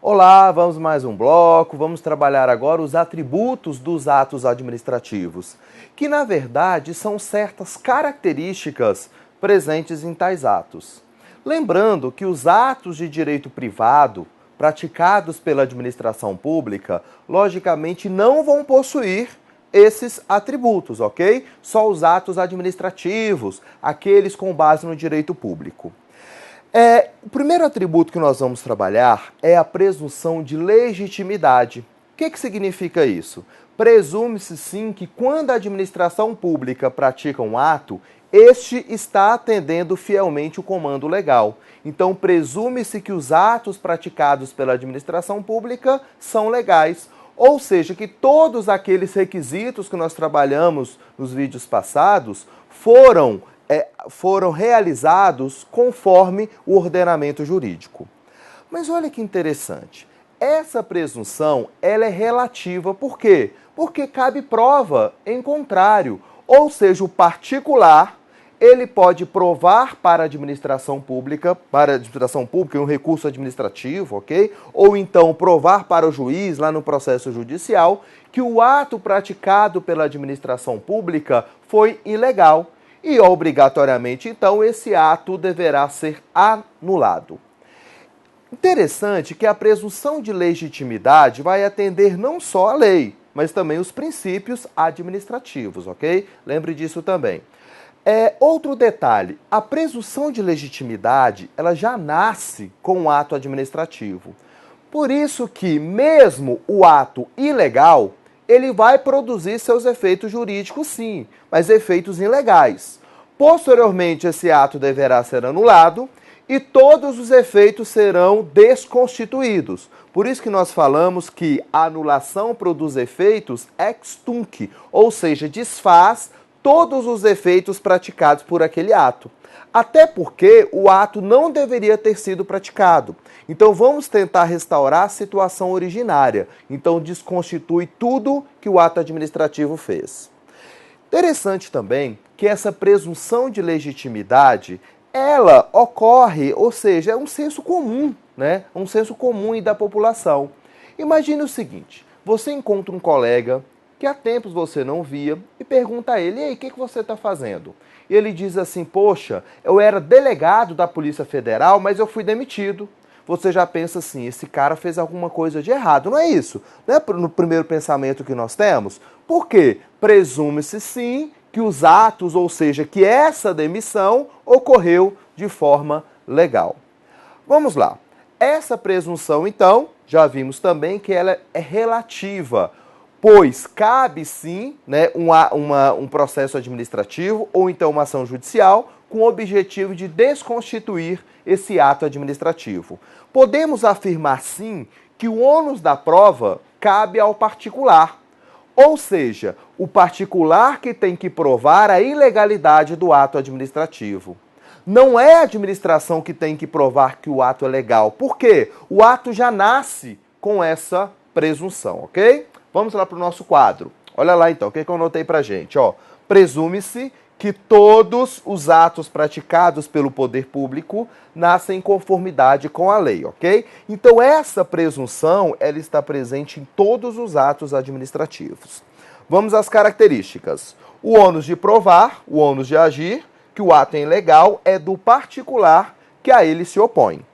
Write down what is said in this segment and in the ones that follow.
Olá, vamos mais um bloco, vamos trabalhar agora os atributos dos atos administrativos, que na verdade são certas características presentes em tais atos. Lembrando que os atos de direito privado praticados pela administração pública, logicamente não vão possuir esses atributos, ok? Só os atos administrativos, aqueles com base no direito público. O primeiro atributo que nós vamos trabalhar é a presunção de legitimidade. O que significa isso? Presume-se sim que quando a administração pública pratica um ato, este está atendendo fielmente o comando legal. Então, presume-se que os atos praticados pela administração pública são legais. Ou seja, que todos aqueles requisitos que nós trabalhamos nos vídeos passados foram realizados conforme o ordenamento jurídico. Mas olha que interessante. Essa presunção ela é relativa. Por quê? Porque cabe prova em contrário. Ou seja, o particular ele pode provar para a administração pública em um recurso administrativo, ok? Ou então provar para o juiz lá no processo judicial que o ato praticado pela administração pública foi ilegal. E, obrigatoriamente, então, esse ato deverá ser anulado. Interessante que a presunção de legitimidade vai atender não só a lei, mas também os princípios administrativos, ok? Lembre disso também. Outro detalhe, a presunção de legitimidade, ela já nasce com o ato administrativo. Por isso que, mesmo o ato ilegal, ele vai produzir seus efeitos jurídicos sim, mas efeitos ilegais. Posteriormente, esse ato deverá ser anulado e todos os efeitos serão desconstituídos. Por isso que nós falamos que a anulação produz efeitos ex tunc, ou seja, desfaz todos os efeitos praticados por aquele ato. Até porque o ato não deveria ter sido praticado. Então vamos tentar restaurar a situação originária. Então desconstitui tudo que o ato administrativo fez. Interessante também que essa presunção de legitimidade, ela ocorre, ou seja, é um senso comum, né? Um senso comum da população. Imagine o seguinte, você encontra um colega que há tempos você não via e pergunta a ele, e aí, o que você está fazendo? E ele diz assim, poxa, eu era delegado da Polícia Federal, mas eu fui demitido. Você já pensa assim, esse cara fez alguma coisa de errado, não é isso? Não é no primeiro pensamento que nós temos? Por quê? Presume-se sim que os atos, ou seja, que essa demissão ocorreu de forma legal. Vamos lá. Essa presunção, então, já vimos também que ela é relativa, pois cabe sim, né, um processo administrativo ou então uma ação judicial com o objetivo de desconstituir esse ato administrativo. Podemos afirmar sim que o ônus da prova cabe ao particular, ou seja, o particular que tem que provar a ilegalidade do ato administrativo. Não é a administração que tem que provar que o ato é legal. Por quê? O ato já nasce com essa presunção, ok? Vamos lá para o nosso quadro. Olha lá então, o que eu anotei para a gente? Presume-se que todos os atos praticados pelo poder público nascem em conformidade com a lei, ok? Então essa presunção, ela está presente em todos os atos administrativos. Vamos às características. O ônus de provar, o ônus de agir, que o ato é ilegal, é do particular que a ele se opõe.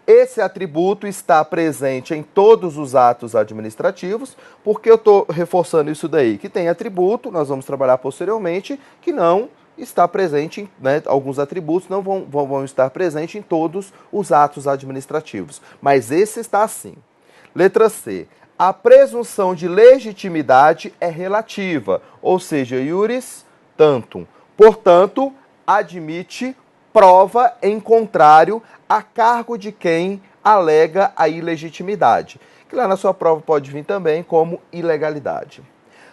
Esse atributo está presente em todos os atos administrativos, porque eu estou reforçando isso daí, que tem atributo, nós vamos trabalhar posteriormente, que não está presente, né, alguns atributos não vão estar presentes em todos os atos administrativos. Mas esse está assim. Letra C. A presunção de legitimidade é relativa, ou seja, iuris tantum. Portanto, admite prova em contrário a cargo de quem alega a ilegitimidade, que lá na sua prova pode vir também como ilegalidade.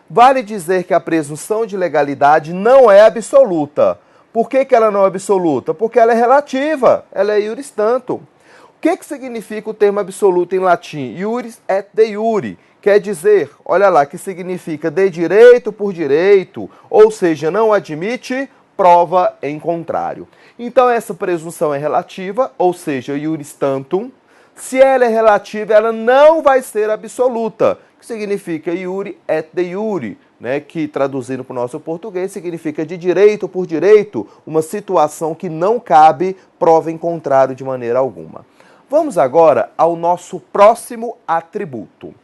Vale dizer que a presunção de legalidade não é absoluta. Por que ela não é absoluta? Porque ela é relativa, ela é iuris tantum. O que significa o termo absoluto em latim? Iuris et de iure. Quer dizer, olha lá, que significa de direito por direito, ou seja, não admite prova em contrário. Então essa presunção é relativa, ou seja, iuris tantum, Se ela é relativa, ela não vai ser absoluta, que significa iure et de iure, né, que traduzindo para o nosso português significa de direito por direito, uma situação que não cabe prova em contrário de maneira alguma. Vamos agora ao nosso próximo atributo.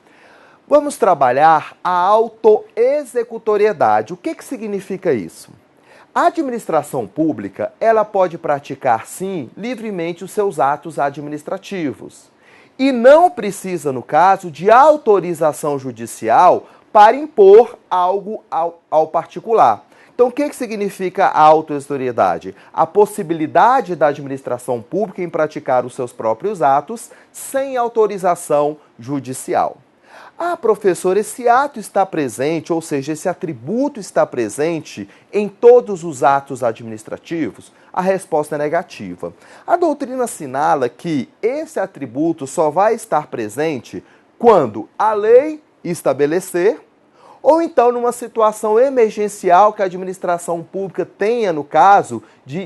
Vamos trabalhar a autoexecutoriedade. O que significa isso? A administração pública, ela pode praticar, sim, livremente os seus atos administrativos. E não precisa, no caso, de autorização judicial para impor algo ao particular. Então, o que significa a autoexecutoriedade? A possibilidade da administração pública em praticar os seus próprios atos sem autorização judicial. Ah, professor, esse ato está presente, ou seja, esse atributo está presente em todos os atos administrativos? A resposta é negativa. A doutrina assinala que esse atributo só vai estar presente quando a lei estabelecer, ou então numa situação emergencial que a administração pública tenha, no caso,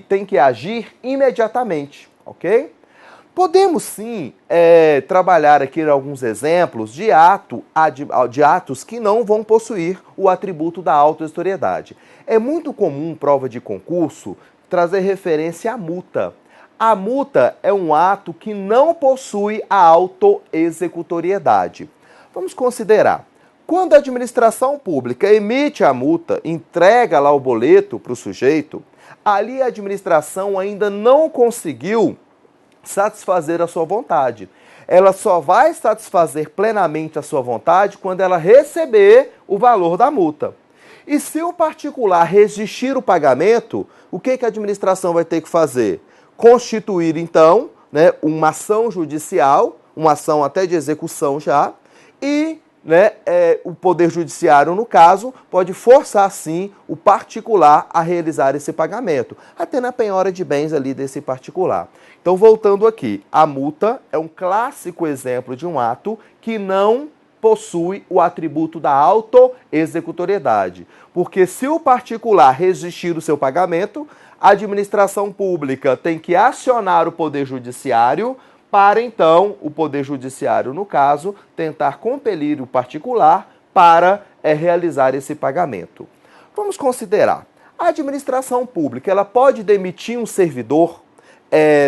tem que agir imediatamente, ok? Podemos sim trabalhar aqui alguns exemplos de atos que não vão possuir o atributo da autoexecutoriedade. É muito comum, prova de concurso, trazer referência à multa. A multa é um ato que não possui a autoexecutoriedade. Vamos considerar. Quando a administração pública emite a multa, entrega lá o boleto para o sujeito, ali a administração ainda não conseguiu satisfazer a sua vontade. Ela só vai satisfazer plenamente a sua vontade quando ela receber o valor da multa. E se o particular resistir o pagamento, o que a administração vai ter que fazer? Constituir, então, né, uma ação judicial, uma ação até de execução já, e o Poder Judiciário, no caso, pode forçar, sim, o particular a realizar esse pagamento, até na penhora de bens ali desse particular. Então, voltando aqui, a multa é um clássico exemplo de um ato que não possui o atributo da autoexecutoriedade, porque se o particular resistir o seu pagamento, a administração pública tem que acionar o Poder Judiciário para, então, o Poder Judiciário, no caso, tentar compelir o particular para realizar esse pagamento. Vamos considerar, a administração pública, ela pode demitir um servidor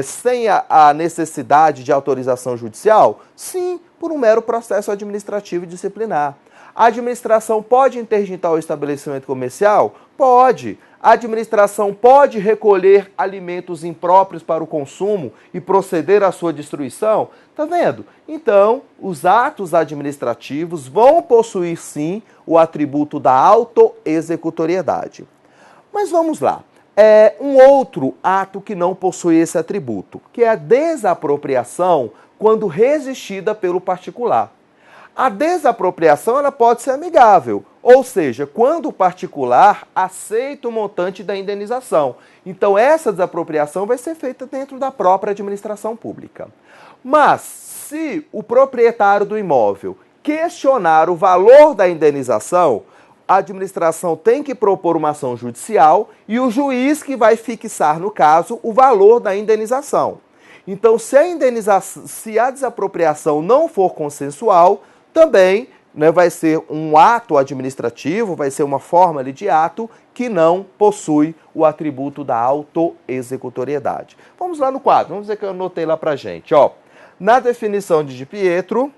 sem a necessidade de autorização judicial? Sim, por um mero processo administrativo e disciplinar. A administração pode interditar o estabelecimento comercial? Pode. A administração pode recolher alimentos impróprios para o consumo e proceder à sua destruição? Tá vendo? Então, os atos administrativos vão possuir, sim, o atributo da autoexecutoriedade. Mas vamos lá. Um outro ato que não possui esse atributo, que é a desapropriação quando resistida pelo particular. A desapropriação ela pode ser amigável, ou seja, quando o particular aceita o montante da indenização. Então, essa desapropriação vai ser feita dentro da própria administração pública. Mas, se o proprietário do imóvel questionar o valor da indenização, a administração tem que propor uma ação judicial e o juiz que vai fixar, no caso, o valor da indenização. Então, se a desapropriação não for consensual, também vai ser um ato administrativo, vai ser uma forma ali de ato que não possui o atributo da autoexecutoriedade. Vamos lá no quadro, vamos ver que eu anotei lá pra gente. Na definição de Pietro,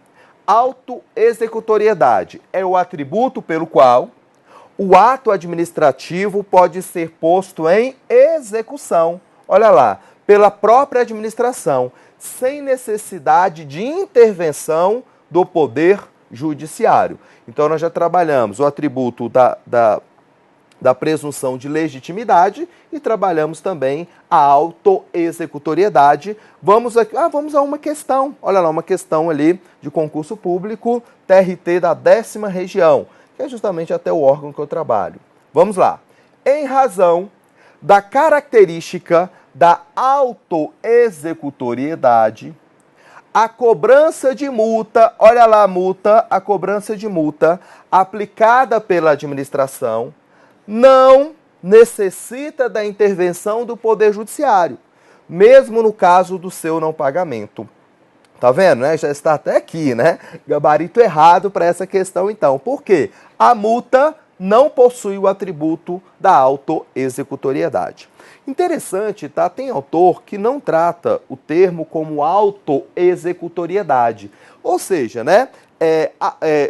autoexecutoriedade é o atributo pelo qual o ato administrativo pode ser posto em execução. Olha lá, pela própria administração, sem necessidade de intervenção do Poder Judiciário. Então, nós já trabalhamos o atributo da presunção de legitimidade e trabalhamos também a autoexecutoriedade. Vamos a uma questão. Olha lá, uma questão ali de concurso público, TRT da 10ª região, que é justamente até o órgão que eu trabalho. Vamos lá. Em razão da característica da autoexecutoriedade, a cobrança de multa, olha lá a cobrança de multa aplicada pela administração não necessita da intervenção do Poder Judiciário, mesmo no caso do seu não pagamento. Tá vendo, né? Já está até aqui, né? Gabarito errado para essa questão, então. Por quê? A multa não possui o atributo da autoexecutoriedade. Interessante, tá? Tem autor que não trata o termo como autoexecutoriedade. Ou seja, né?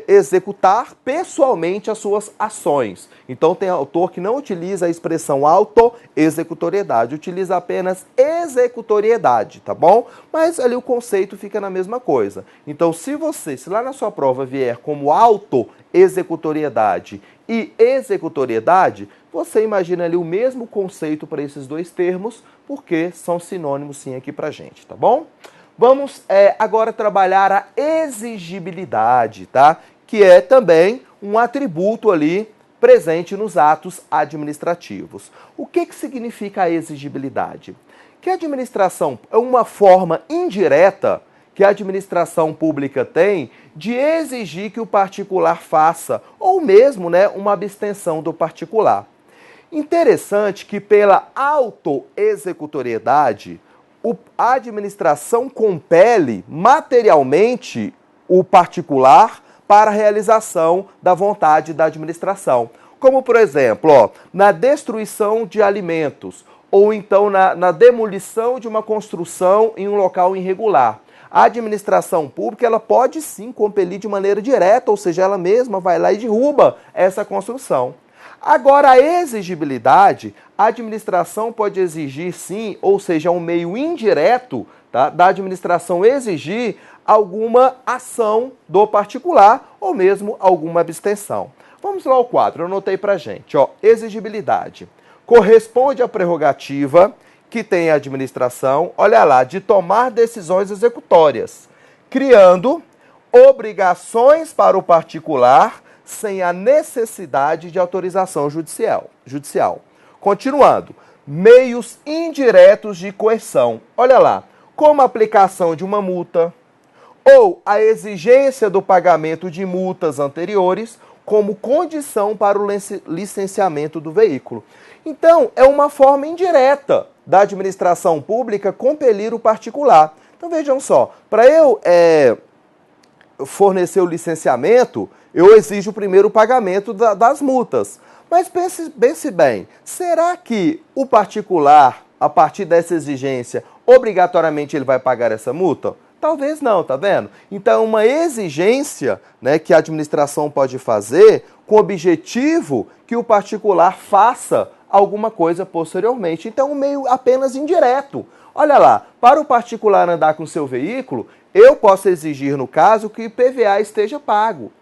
Executar pessoalmente as suas ações. Então tem autor que não utiliza a expressão autoexecutoriedade, utiliza apenas executoriedade, tá bom? Mas ali o conceito fica na mesma coisa. Então se lá na sua prova vier como autoexecutoriedade e executoriedade, você imagina ali o mesmo conceito para esses dois termos, porque são sinônimos sim aqui pra gente, tá bom? Vamos agora trabalhar a exigibilidade, tá? Que é também um atributo ali presente nos atos administrativos. O que significa a exigibilidade? Que a administração é uma forma indireta que a administração pública tem de exigir que o particular faça, ou mesmo, né, uma abstenção do particular. Interessante que pela autoexecutoriedade, a administração compele materialmente o particular para a realização da vontade da administração. Como, por exemplo, na destruição de alimentos ou então na demolição de uma construção em um local irregular. A administração pública ela pode sim compelir de maneira direta, ou seja, ela mesma vai lá e derruba essa construção. Agora, a exigibilidade, a administração pode exigir sim, ou seja, um meio indireto, tá, da administração exigir alguma ação do particular ou mesmo alguma abstenção. Vamos lá ao quadro, eu anotei pra gente. Exigibilidade. Corresponde à prerrogativa que tem a administração, olha lá, de tomar decisões executórias, criando obrigações para o particular sem a necessidade de autorização judicial. Continuando, meios indiretos de coerção. Olha lá, como a aplicação de uma multa ou a exigência do pagamento de multas anteriores como condição para o licenciamento do veículo. Então, é uma forma indireta da administração pública compelir o particular. Então, vejam só, para eu fornecer o licenciamento, eu exijo primeiro o pagamento das multas. Mas pense bem, será que o particular, a partir dessa exigência, obrigatoriamente ele vai pagar essa multa? Talvez não, tá vendo? Então, uma exigência, né, que a administração pode fazer com o objetivo que o particular faça alguma coisa posteriormente. Então, um meio apenas indireto. Olha lá, para o particular andar com seu veículo, eu posso exigir, no caso, que o IPVA esteja pago.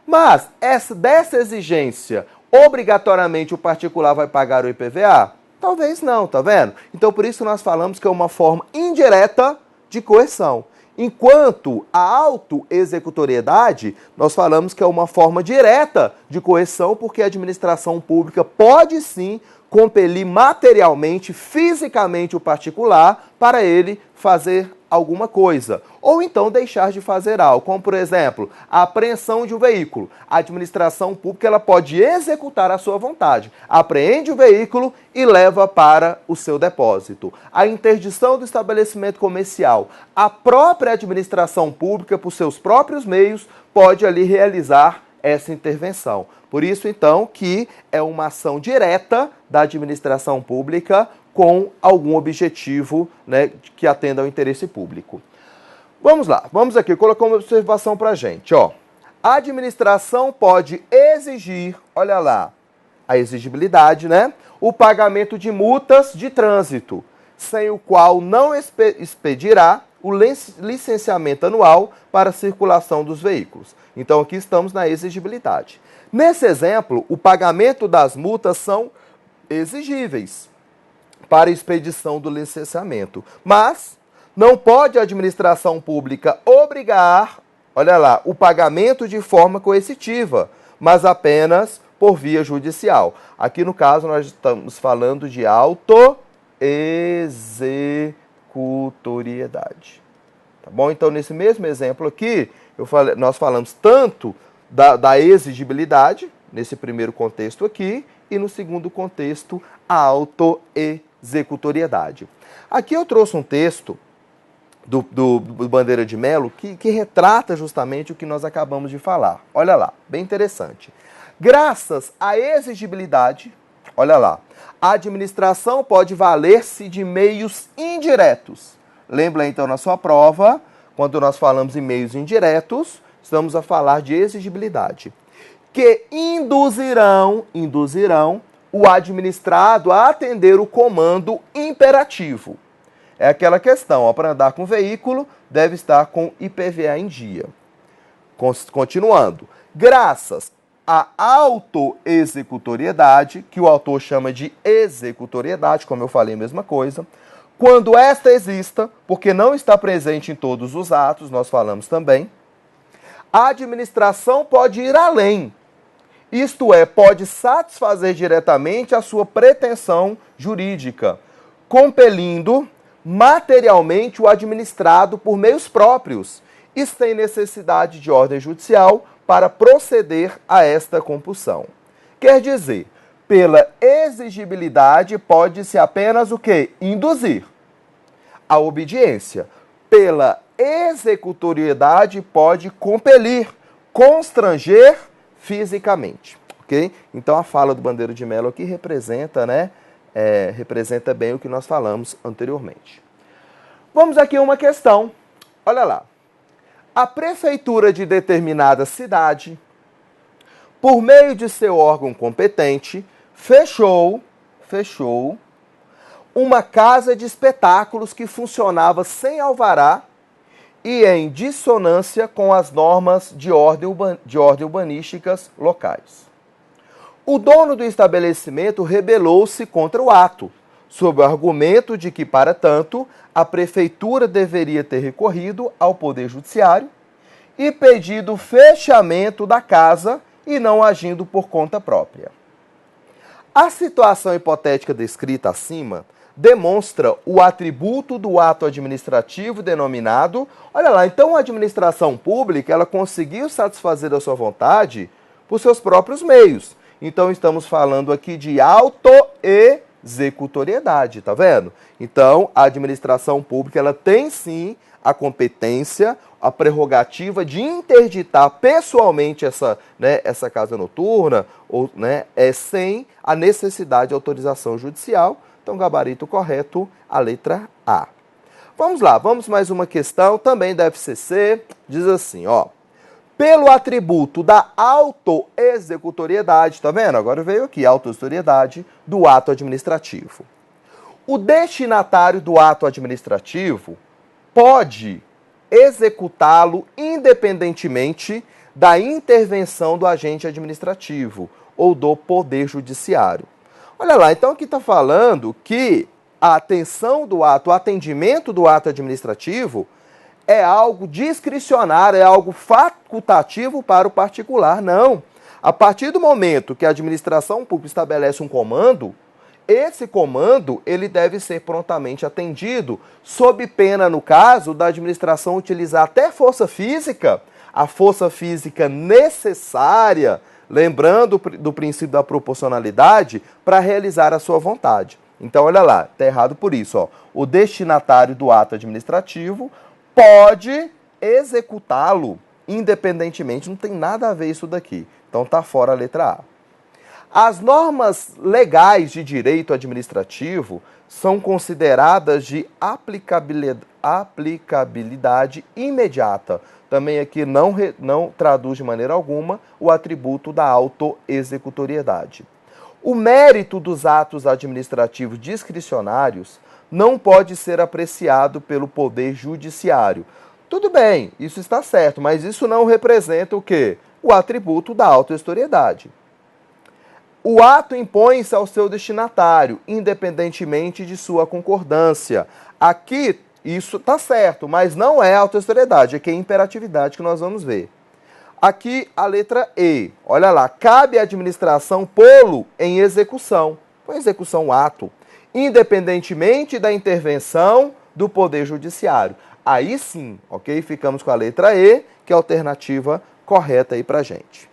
Mas, dessa exigência, obrigatoriamente o particular vai pagar o IPVA? Talvez não, tá vendo? Então, por isso nós falamos que é uma forma indireta de coerção. Enquanto a autoexecutoriedade, nós falamos que é uma forma direta de coerção, porque a administração pública pode sim compelir materialmente, fisicamente o particular para ele fazer alguma coisa, ou então deixar de fazer algo, como por exemplo, a apreensão de um veículo. A administração pública ela pode executar a sua vontade, apreende o veículo e leva para o seu depósito. A interdição do estabelecimento comercial, a própria administração pública, por seus próprios meios, pode ali realizar essa intervenção. Por isso, então, que é uma ação direta da administração pública com algum objetivo, né, que atenda ao interesse público. Vamos lá, vamos aqui, colocar uma observação para a gente. A administração pode exigir, olha lá, a exigibilidade, né, o pagamento de multas de trânsito, sem o qual não expedirá o licenciamento anual para a circulação dos veículos. Então, aqui estamos na exigibilidade. Nesse exemplo, o pagamento das multas são exigíveis para a expedição do licenciamento. Mas não pode a administração pública obrigar, olha lá, o pagamento de forma coercitiva, mas apenas por via judicial. Aqui no caso nós estamos falando de autoexecutoriedade. Tá bom? Então nesse mesmo exemplo aqui, nós falamos tanto da exigibilidade, nesse primeiro contexto aqui, e no segundo contexto, a autoexecutoriedade. Aqui eu trouxe um texto do Bandeira de Mello, que retrata justamente o que nós acabamos de falar. Olha lá, bem interessante. Graças à exigibilidade, olha lá, a administração pode valer-se de meios indiretos. Lembra então na sua prova, quando nós falamos em meios indiretos, estamos a falar de exigibilidade, que induzirão o administrado a atender o comando imperativo. É aquela questão, para andar com veículo, deve estar com IPVA em dia. Continuando, graças à autoexecutoriedade, que o autor chama de executoriedade, como eu falei, a mesma coisa, quando esta exista, porque não está presente em todos os atos, nós falamos também, a administração pode ir além, isto é, pode satisfazer diretamente a sua pretensão jurídica, compelindo materialmente o administrado por meios próprios e sem necessidade de ordem judicial para proceder a esta compulsão. Quer dizer, pela exigibilidade pode-se apenas o quê? Induzir a obediência. Pela executoriedade pode compelir, constranger fisicamente, ok? Então a fala do Bandeira de Mello aqui representa, representa bem o que nós falamos anteriormente. Vamos aqui a uma questão. Olha lá. A prefeitura de determinada cidade, por meio de seu órgão competente, fechou uma casa de espetáculos que funcionava sem alvará e em dissonância com as normas de ordem urbanísticas locais. O dono do estabelecimento rebelou-se contra o ato, sob o argumento de que, para tanto, a prefeitura deveria ter recorrido ao Poder Judiciário e pedido o fechamento da casa e não agindo por conta própria. A situação hipotética descrita acima demonstra o atributo do ato administrativo denominado, olha lá, então a administração pública, ela conseguiu satisfazer a sua vontade por seus próprios meios. Então estamos falando aqui de autoexecutoriedade, tá vendo? Então a administração pública, ela tem sim a competência, a prerrogativa de interditar pessoalmente essa casa noturna, sem a necessidade de autorização judicial. Então, gabarito correto, a letra A. Vamos lá, vamos mais uma questão, também da FCC, diz assim, ó. Pelo atributo da autoexecutoriedade, tá vendo? Agora veio aqui, autoexecutoriedade do ato administrativo. O destinatário do ato administrativo pode executá-lo independentemente da intervenção do agente administrativo ou do Poder Judiciário. Olha lá, então aqui está falando que a atenção do ato, o atendimento do ato administrativo é algo discricionário, é algo facultativo para o particular. Não. A partir do momento que a administração pública estabelece um comando, esse comando ele deve ser prontamente atendido, sob pena, no caso, da administração utilizar até força física, a força física necessária, lembrando do princípio da proporcionalidade, para realizar a sua vontade. Então, olha lá, está errado por isso. Ó. O destinatário do ato administrativo pode executá-lo independentemente, não tem nada a ver isso daqui. Então, está fora a letra A. As normas legais de direito administrativo são consideradas de aplicabilidade imediata. Também aqui não traduz de maneira alguma o atributo da autoexecutoriedade. O mérito dos atos administrativos discricionários não pode ser apreciado pelo Poder Judiciário. Tudo bem, isso está certo, mas isso não representa o quê? O atributo da autoexecutoriedade. O ato impõe-se ao seu destinatário, independentemente de sua concordância. Aqui, isso está certo, mas não é autoexecutoriedade, aqui é imperatividade que nós vamos ver. Aqui, a letra E. Olha lá, cabe à administração pô-lo em execução. Põe execução, ato. Independentemente da intervenção do Poder Judiciário. Aí sim, ok? Ficamos com a letra E, que é a alternativa correta aí pra gente.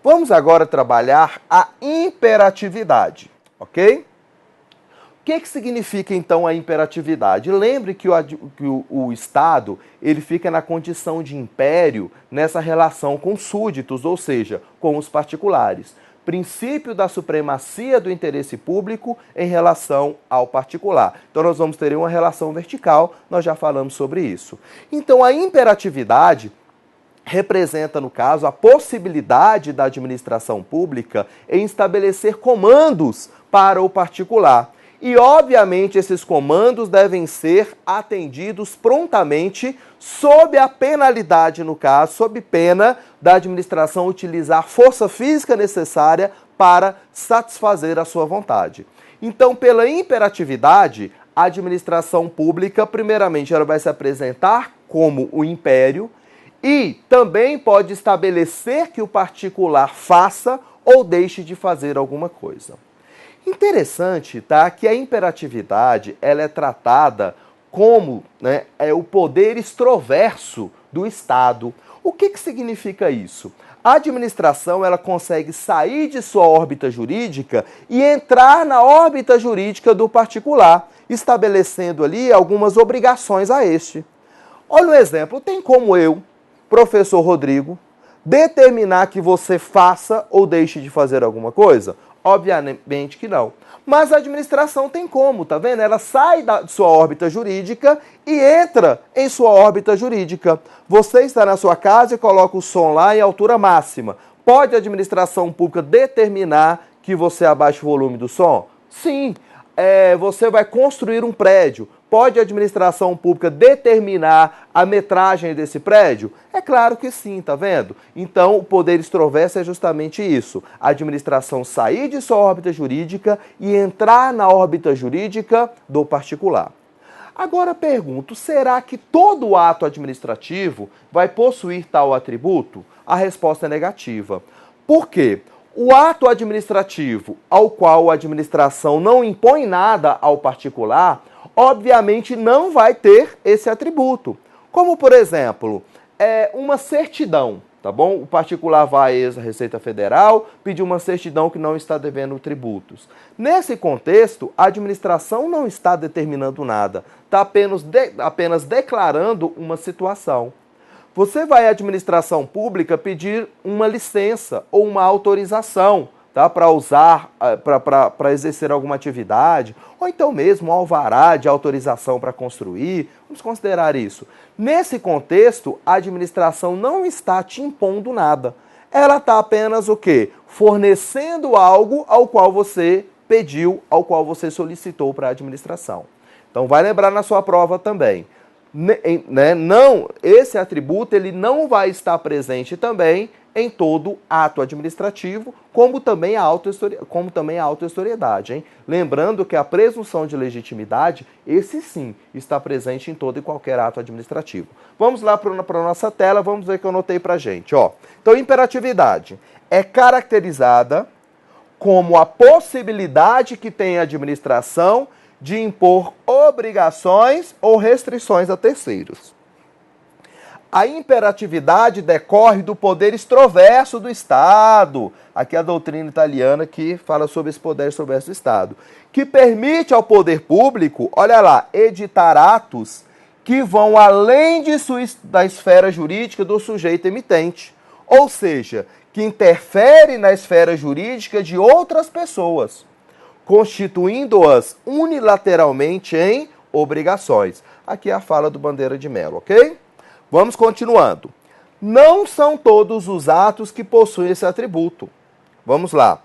Vamos agora trabalhar a imperatividade, ok? O que significa, então, a imperatividade? Lembre que o Estado ele fica na condição de império nessa relação com os súditos, ou seja, com os particulares. Princípio da supremacia do interesse público em relação ao particular. Então, nós vamos ter uma relação vertical, nós já falamos sobre isso. Então, a imperatividade representa, no caso, a possibilidade da administração pública em estabelecer comandos para o particular. E, obviamente, esses comandos devem ser atendidos prontamente sob a penalidade, no caso, sob pena da administração utilizar força física necessária para satisfazer a sua vontade. Então, pela imperatividade, a administração pública, primeiramente, ela vai se apresentar como o império e também pode estabelecer que o particular faça ou deixe de fazer alguma coisa. Interessante, tá, que a imperatividade ela é tratada como, né, o poder extroverso do Estado. O que significa isso? A administração ela consegue sair de sua órbita jurídica e entrar na órbita jurídica do particular, estabelecendo ali algumas obrigações a este. Olha um exemplo, tem como eu, professor Rodrigo, determinar que você faça ou deixe de fazer alguma coisa? Obviamente que não. Mas a administração tem como, tá vendo? Ela sai da sua órbita jurídica e entra em sua órbita jurídica. Você está na sua casa e coloca o som lá em altura máxima. Pode a administração pública determinar que você abaixe o volume do som? Sim. Você vai construir um prédio. Pode a administração pública determinar a metragem desse prédio? É claro que sim, tá vendo? Então, o poder extroverso é justamente isso. A administração sair de sua órbita jurídica e entrar na órbita jurídica do particular. Agora pergunto, será que todo ato administrativo vai possuir tal atributo? A resposta é negativa. Por quê? O ato administrativo ao qual a administração não impõe nada ao particular, obviamente não vai ter esse atributo. Como, por exemplo, uma certidão, tá bom? O particular vai à Receita Federal pedir uma certidão que não está devendo tributos. Nesse contexto, a administração não está determinando nada, está apenas declarando uma situação. Você vai à administração pública pedir uma licença ou uma autorização, tá, para usar, para exercer alguma atividade, ou então mesmo um alvará de autorização para construir. Vamos considerar isso. Nesse contexto, a administração não está te impondo nada. Ela está apenas o quê? Fornecendo algo ao qual você pediu, ao qual você solicitou para a administração. Então, vai lembrar na sua prova também. Não, esse atributo ele não vai estar presente também em todo ato administrativo, como também a autoextoriedade, hein? Lembrando que a presunção de legitimidade, esse sim, está presente em todo e qualquer ato administrativo. Vamos lá para a nossa tela, vamos ver o que eu anotei para a gente. Ó. Então, imperatividade é caracterizada como a possibilidade que tem a administração de impor obrigações ou restrições a terceiros. A imperatividade decorre do poder extroverso do Estado. Aqui é a doutrina italiana que fala sobre esse poder extroverso do Estado, que permite ao poder público, olha lá, editar atos que vão além da esfera jurídica do sujeito emitente, ou seja, que interfere na esfera jurídica de outras pessoas, constituindo-as unilateralmente em obrigações. Aqui é a fala do Bandeira de Mello, ok? Vamos continuando. Não são todos os atos que possuem esse atributo. Vamos lá.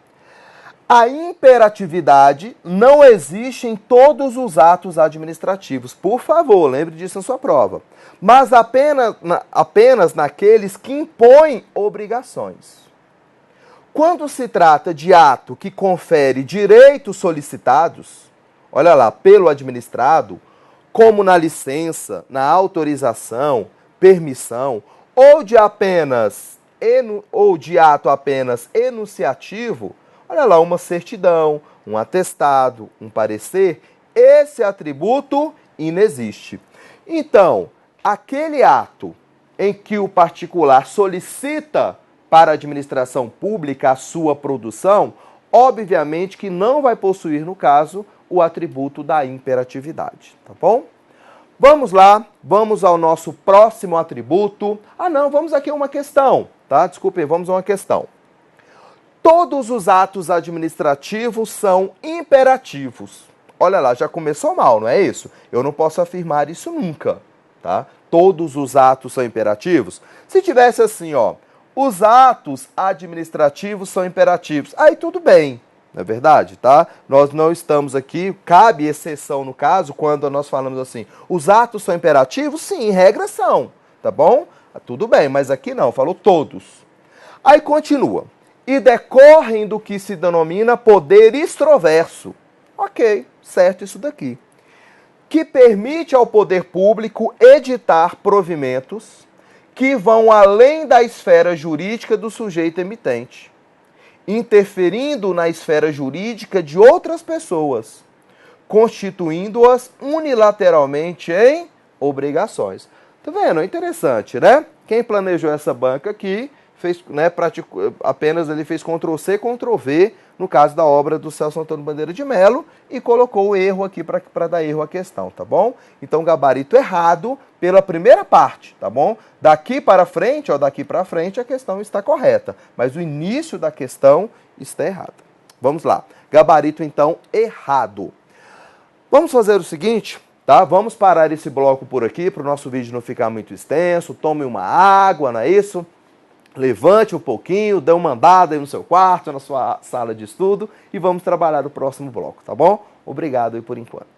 A imperatividade não existe em todos os atos administrativos. Por favor, lembre disso na sua prova. Mas apenas naqueles que impõem obrigações. Quando se trata de ato que confere direitos solicitados, olha lá, pelo administrado, como na licença, na autorização, permissão, ou de ato apenas enunciativo, olha lá, uma certidão, um atestado, um parecer, esse atributo inexiste. Então, aquele ato em que o particular solicita para a administração pública a sua produção, obviamente que não vai possuir, no caso, o atributo da imperatividade, tá bom? Vamos lá, vamos ao nosso próximo atributo. Ah não, vamos aqui a uma questão, tá? Desculpem, vamos a uma questão. Todos os atos administrativos são imperativos. Olha lá, já começou mal, não é isso? Eu não posso afirmar isso nunca, tá? Todos os atos são imperativos. Se tivesse assim, ó, os atos administrativos são imperativos, aí tudo bem, não é verdade, tá? Nós não estamos aqui, cabe exceção no caso, quando nós falamos assim, os atos são imperativos? Sim, em regra são, tá bom? Tudo bem, mas aqui não, falou todos. Aí continua. E decorrem do que se denomina poder extroverso. Ok, certo isso daqui. Que permite ao poder público editar provimentos que vão além da esfera jurídica do sujeito emitente, interferindo na esfera jurídica de outras pessoas, constituindo-as unilateralmente em obrigações. Tá vendo? É interessante, né? Quem planejou essa banca aqui fez, né, apenas ele fez Ctrl+C, Ctrl+V no caso da obra do Celso Antônio Bandeira de Melo e colocou o erro aqui para dar erro à questão, tá bom? Então, gabarito errado pela primeira parte, tá bom? Daqui para frente, ó, daqui para frente a questão está correta, mas o início da questão está errado. Vamos lá. Gabarito, então, errado. Vamos fazer o seguinte, tá? Vamos parar esse bloco por aqui para o nosso vídeo não ficar muito extenso. Tome uma água, não é isso? Levante um pouquinho, dê uma andada aí no seu quarto, na sua sala de estudo e vamos trabalhar o próximo bloco, tá bom? Obrigado aí por enquanto.